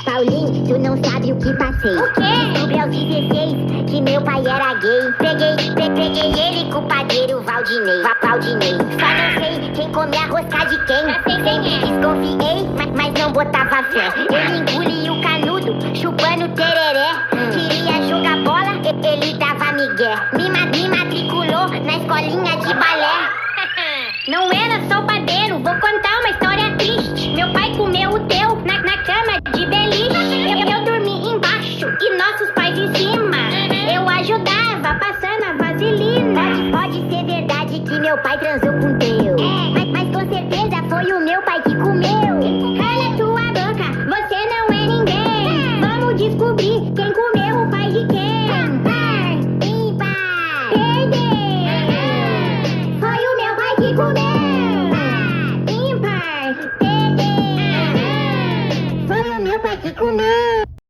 Paulinho, tu não sabe o que passei. O quê? Descobri aos 16 que meu pai era gay. Peguei ele com o padeiro Valdinei. Só não sei quem come a rosca de quem. Já sei quem é. Desconfiei, mas não botava fé. Ele engolia o canudo, chupando tereré. Queria jogar bola, ele dava migué. Me matriculou na escolinha de balé. Não era só o padeiro, vou contar uma história triste. Meu pai comeu o teu na cama de beliche. Eu dormi embaixo e nossos pais em cima. Eu ajudava passando a vaselina. Pode ser verdade que meu pai transou com o teu. Mas com certeza foi o meu pai que comeu. Cala tua boca, você não é ninguém. Vamos descobrir quem comeu o pai de quem. Ímpar! Perder! Foi o meu pai que comeu. Ímpar! Perder! Foi o meu pai que comeu.